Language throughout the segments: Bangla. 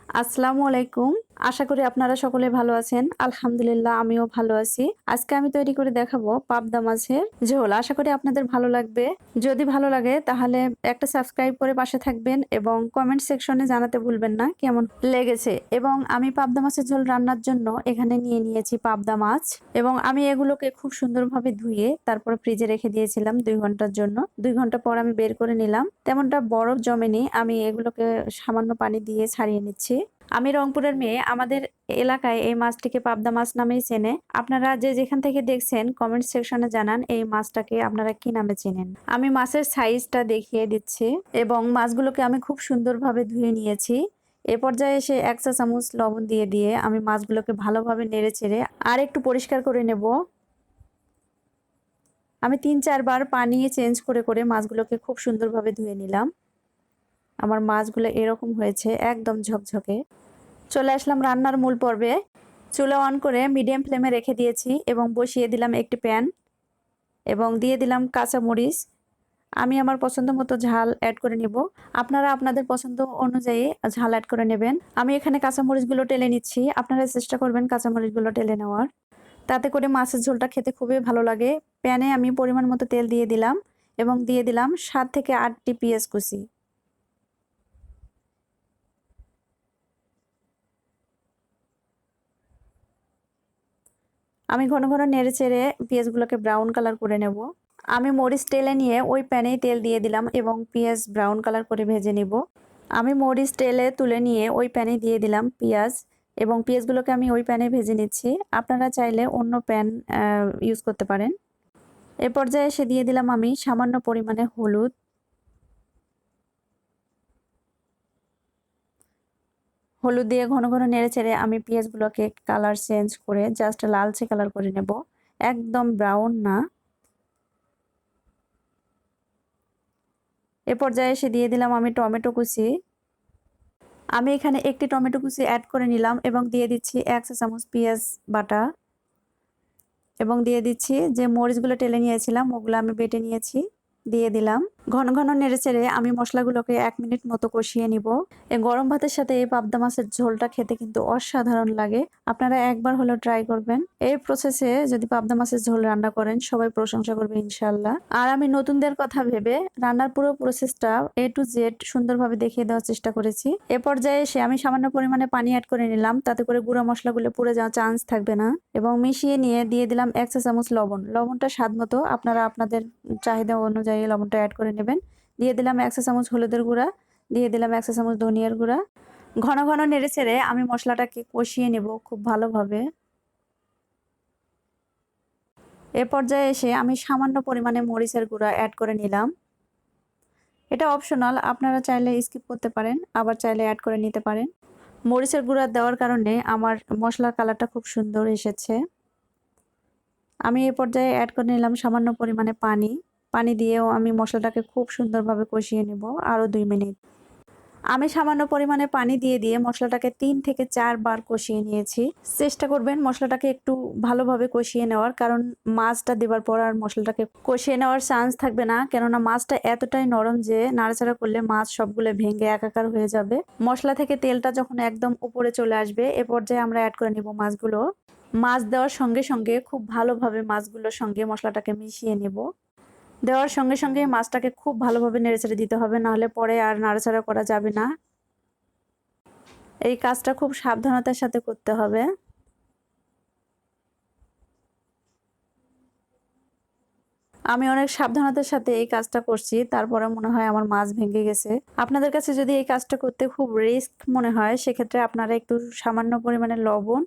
আসসালামু আলাইকুম। আশা করি আপনারা সকলে ভালো আছেন। আলহামদুলিল্লাহ আমিও ভালো আছি। আজকে আমি তৈরি করে দেখাবো পাবদা মাছের ঝোল। আশা করি আপনাদের ভালো লাগবে। যদি ভালো লাগে তাহলে একটা সাবস্ক্রাইব করে পাশে থাকবেন এবং কমেন্ট সেকশনে জানাতে ভুলবেন না কেমন লেগেছে। এবং আমি পাবদা মাছের ঝোল রান্নার জন্য এখানে নিয়ে নিয়েছি পাবদা মাছ এবং আমি এগুলোকে খুব সুন্দরভাবে ধুয়ে তারপরে ফ্রিজে রেখে দিয়েছিলাম ২ ঘন্টার জন্য। ২ ঘন্টা পর আমি বের করে নিলাম। তেমনটা বরফ জমেনি। আমি এগুলোকে সামান্য পানি দিয়ে ছাড়িয়ে নিচ্ছি। আমি রংপুরের মেয়ে। আমাদের এলাকায় এই মাছটিকে পাবদা মাছ নামেই চেনে। আপনারা যে যেখান থেকে দেখছেন কমেন্ট সেকশনে জানান এই মাছটাকে আপনারা কি নামে চেনেন। আমি মাছের সাইজটা দেখিয়ে দিচ্ছি এবং মাছগুলোকে আমি খুব সুন্দরভাবে ধুয়ে নিয়েছি। এ পর্যায়ে এসে ১ চা চামচ লবণ দিয়ে আমি মাছগুলোকে ভালোভাবে নেড়েচেড়ে আর একটু পরিষ্কার করে নেব। আমি ৩-৪ বার পানি চেঞ্জ করে মাছগুলোকে খুব সুন্দরভাবে ধুয়ে নিলাম। আমার মাছগুলো এরকম হয়েছে, একদম ঝকঝকে। চলে আসলাম রান্নার মূল পর্বে। চুলা অন করে মিডিয়াম ফ্লেমে রেখে দিয়েছি এবং বসিয়ে দিলাম একটি প্যান এবং দিয়ে দিলাম কাঁচামরিচ। আমি আমার পছন্দ মতো ঝাল অ্যাড করে নিব। আপনারা আপনাদের পছন্দ অনুযায়ী ঝাল অ্যাড করে নেবেন। আমি এখানে কাঁচামরিচগুলো টেলে নিচ্ছি। আপনারা চেষ্টা করবেন কাঁচামরিচগুলো টেলে নেওয়ার। তাতে করে মাছের ঝোলটা খেতে খুবই ভালো লাগে। প্যানে আমি পরিমাণ মতো তেল দিয়ে দিলাম এবং দিয়ে দিলাম ৭ থেকে ৮টি পেঁয়াজ কুচি। আমি ঘন ঘন নেড়েচেড়ে পেঁয়াজগুলোকে ব্রাউন কালার করে নেব। আমি মরিচ টেলে নিয়ে ওই প্যানেই তেল দিয়ে দিলাম এবং পেঁয়াজ ব্রাউন কালার করে ভেজে নিব। আমি মরিচ টেলে তুলে নিয়ে ওই প্যানে দিয়ে দিলাম পেঁয়াজ এবং পেঁয়াজগুলোকে আমি ওই প্যানে ভেজে নিচ্ছি। আপনারা চাইলে অন্য প্যান ইউজ করতে পারেন। এ পর্যায়ে এসে দিয়ে দিলাম আমি সামান্য পরিমাণে হলুদ। হলুদ দিয়ে ঘন ঘন নেড়েচেড়ে আমি পেঁয়াজগুলোকে কালার চেঞ্জ করে জাস্ট লালচে কালার করে নেব, একদম ব্রাউন না। এ পর্যায়ে এসে দিয়ে দিলাম আমি টমেটো কুচি। আমি এখানে একটি টমেটো কুচি অ্যাড করে নিলাম এবং দিয়ে দিচ্ছি ১ চা চামচ পেঁয়াজ বাটা এবং দিয়ে দিচ্ছি যে মরিচগুলো টেলে নিয়েছিলাম ওগুলো আমি বেটে নিয়েছি, দিয়ে দিলাম। ঘন ঘন নেড়েচেড়ে আমি মশলাগুলোকে ১ মিনিট মতো কষিয়ে নিব। এই গরম ভাতের সাথে এই পাবদা মাছের ঝোলটা খেতে কিন্তু অসাধারণ লাগে। আপনারা একবার হলেও ট্রাই করবেন। এই প্রসেসে যদি পাবদা মাছের ঝোল রান্না করেন সবাই প্রশংসা করবে ইনশাআল্লাহ। আর আমি নতুনদের কথা ভেবে রান্নার পুরো প্রসেসটা A to Z সুন্দরভাবে দেখিয়ে দেওয়ার চেষ্টা করেছি। এ পর্যায়ে এসে আমি সামান্য পরিমাণে পানি অ্যাড করে নিলাম, তাতে করে গুঁড়া মশলাগুলো পুড়ে যাওয়ার চান্স থাকবে না এবং মিশিয়ে নিয়ে দিয়ে দিলাম ১ চা চামচ লবণ। লবণটা স্বাদ মতো আপনারা আপনাদের চাহিদা অনুযায়ী লবণটা অ্যাড করে নেবেন। দিয়ে দিলাম ১ চা চামচ হলুদের গুঁড়া, দিয়ে দিলাম ১ চা চামচ ধনিয়ার গুঁড়া। ঘন ঘন নেড়েচেড়ে আমি মশলাটাকে কষিয়ে নেব খুব ভালোভাবে। এ পর্যায়ে এসে আমি সামান্য পরিমাণে মরিচের গুঁড়া অ্যাড করে নিলাম। এটা অপশনাল, আপনারা চাইলে স্কিপ করতে পারেন, আবার চাইলে অ্যাড করে নিতে পারেন। মরিচের গুঁড়া দেওয়ার কারণে আমার মশলার কালারটা খুব সুন্দর এসেছে। আমি এ পর্যায়ে অ্যাড করে নিলাম সামান্য পরিমাণে পানি। পানি দিয়েও আমি মশলাটাকে খুব সুন্দরভাবে কষিয়ে নেব আরও ২ মিনিট। আমি সামান্য পরিমাণে পানি দিয়ে মশলাটাকে ৩ থেকে ৪ বার কষিয়ে নিয়েছি। চেষ্টা করবেন মশলাটাকে একটু ভালোভাবে কষিয়ে নেওয়ার, কারণ মাছটা দেবার পর আর মশলাটাকে কষিয়ে নেওয়ার চান্স থাকবে না, কেননা মাছটা এতটাই নরম যে নাড়াচাড়া করলে মাছ সবগুলো ভেঙে একাকার হয়ে যাবে। মশলা থেকে তেলটা যখন একদম উপরে চলে আসবে এ পর্যায়ে আমরা অ্যাড করে নিব মাছগুলো। মাছ দেওয়ার সঙ্গে সঙ্গে খুব ভালোভাবে মাছগুলোর সঙ্গে মশলাটাকে মিশিয়ে নেব। দেওয়ার সঙ্গে সঙ্গে মাছটাকে খুব ভালোভাবে নেড়েচেড়ে দিতে হবে, নাহলে পরে আর নাড়াচাড়া করা যাবে না। এই কাজটা খুব সাবধানতার সাথে করতে হবে। আমি অনেক সাবধানতার সাথে এই কাজটা করছি, তারপরে মনে হয় আমার মাছ ভেঙে গেছে। আপনাদের কাছে যদি এই কাজটা করতে খুব রিস্ক মনে হয় সেক্ষেত্রে আপনারা একটু সামান্য পরিমাণে লবণ,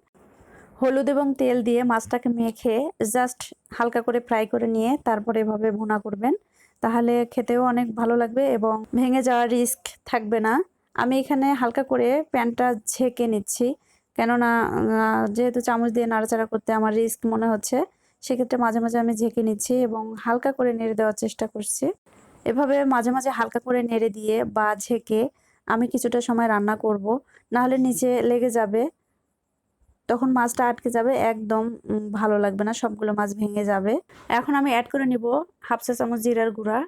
হলুদ এবং তেল দিয়ে মাছটাকে মেখে জাস্ট হালকা করে ফ্রাই করে নিয়ে তারপরে এভাবে ভুনা করবেন, তাহলে খেতেও অনেক ভালো লাগবে এবং ভেঙে যাওয়ার রিস্ক থাকবে না। আমি এখানে হালকা করে প্যানটা ঝেঁকে নিচ্ছি, কেননা যেহেতু চামচ দিয়ে নাড়াচাড়া করতে আমার রিস্ক মনে হচ্ছে, সেক্ষেত্রে মাঝে মাঝে আমি ঝেঁকে নিচ্ছি এবং হালকা করে নেড়ে দেওয়ার চেষ্টা করছি। এভাবে মাঝে মাঝে হালকা করে নেড়ে দিয়ে বা ঝেঁকে আমি কিছুটা সময় রান্না করব, নাহলে নিচে লেগে যাবে, তখন মাছটা আটকে যাবে, একদম ভালো লাগবে না, সবগুলো মাছ ভেঙে যাবে। এখন আমি অ্যাড করে নিব 1/2 চা চামচ জিরার গুঁড়া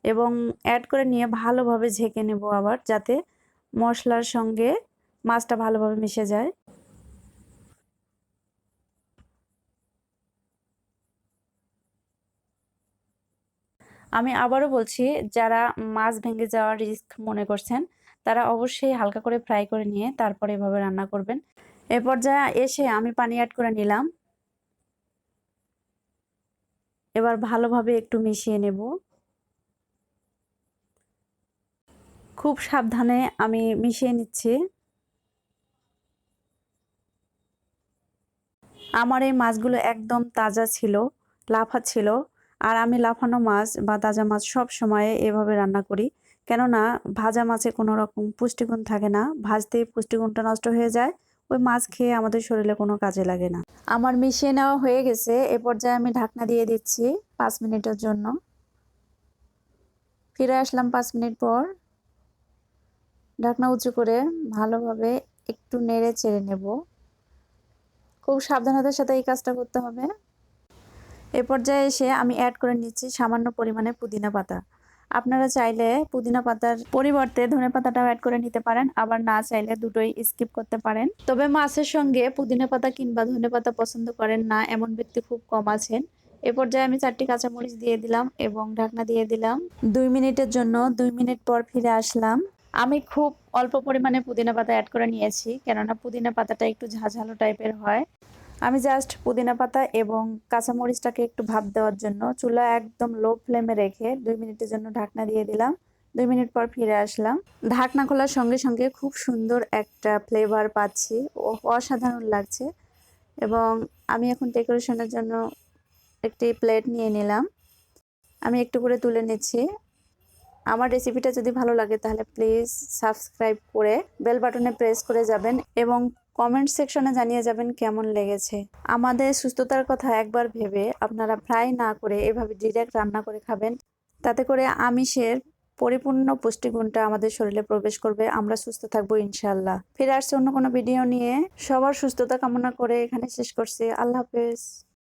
এবং অ্যাড করে নিয়ে ভালোভাবে ঝেঁকে নেব আবার, যাতে মশলার সঙ্গে মাছটা ভালোভাবে মিশে যায়। আমি আবারও বলছি, যারা মাছ ভেঙে যাওয়ার রিস্ক মনে করছেন তারা অবশ্যই হালকা করে ফ্রাই করে নিয়ে তারপরে এভাবে রান্না করবেন। এ পর্যায়ে এসে আমি পানি অ্যাড করে নিলাম। এবার ভালোভাবে একটু মিশিয়ে নেব। খুব সাবধানে আমি মিশিয়ে নিচ্ছি। আমার এই মাছগুলো একদম তাজা ছিল, লাফাচ্ছিল। আর আমি লাফানো মাছ বা তাজা মাছ সব সময় এভাবে রান্না করি, কেননা ভাজা মাছে কোনো রকম পুষ্টিগুণ থাকে না, ভাজতেই পুষ্টিগুণটা নষ্ট হয়ে যায়। ওই মাছ খেয়ে আমাদের শরীরে কোনো কাজে লাগে না। আমার মিশিয়ে নেওয়া হয়ে গেছে। এ পর্যায়ে আমি ঢাকনা দিয়ে দিচ্ছি 5 মিনিটের জন্য। ফিরে আসলাম 5 মিনিট পর। ঢাকনা উঁচু করে ভালোভাবে একটু নেড়ে চেড়ে নেব। খুব সাবধানতার সাথে এই কাজটা করতে হবে। এ পর্যায়ে এসে আমি অ্যাড করে নিচ্ছি সামান্য পরিমাণে পুদিনা পাতা। আপনারা চাইলে পুদিনা পাতার পরিবর্তে ধনেপাতাটাও অ্যাড করে নিতে পারেন, আবার না চাইলে দুটোই স্কিপ করতে পারেন। তবে মাছের সঙ্গে পুদিনা পাতা কিংবা ধনেপাতা পছন্দ করেন না এমন ব্যক্তি খুব কম আছেন। এ পর্যায়ে আমি 4টি কাঁচামরিচ দিয়ে দিলাম এবং ঢাকনা দিয়ে দিলাম 2 মিনিটের জন্য। 2 মিনিট পর ফিরে আসলাম। আমি খুব অল্প পরিমাণে পুদিনা পাতা অ্যাড করে নিয়েছি, কেননা পুদিনা পাতাটা একটু ঝাঁঝালো টাইপের হয়। আমি জাস্ট পুদিনা পাতা এবং কাঁচামরিচটাকে একটু ভাপ দেওয়ার জন্য চুলা একদম লো ফ্লেমে রেখে 2 মিনিটের জন্য ঢাকনা দিয়ে দিলাম। 2 মিনিট পর ফিরে আসলাম। ঢাকনা খোলার সঙ্গে সঙ্গে খুব সুন্দর একটা ফ্লেভার পাচ্ছি, অসাধারণ লাগছে। এবং আমি এখন ডেকোরেশনের জন্য একটি প্লেট নিয়ে নিলাম। আমি একটু করে তুলে নিচ্ছি। আমার রেসিপিটা যদি ভালো লাগে তাহলে প্লিজ সাবস্ক্রাইব করে বেল বাটনে প্রেস করে যাবেন এবং কমেন্ট সেকশনে জানিয়ে যাবেন কেমন লেগেছে। আমাদের সুস্থতার কথা একবার ভেবে আপনারা ফ্রাই না করে এভাবে ডিরেক্ট রান্না করে খাবেন। তাতে করে আমিষের পরিপূর্ণ পুষ্টিগুণটা আমাদের শরীরে প্রবেশ করবে, আমরা সুস্থ থাকবো ইনশাআল্লাহ। ফিরে আসছে অন্য কোনো ভিডিও নিয়ে। সবার সুস্থতা কামনা করে এখানে শেষ করছি। আল্লাহ হাফেজ।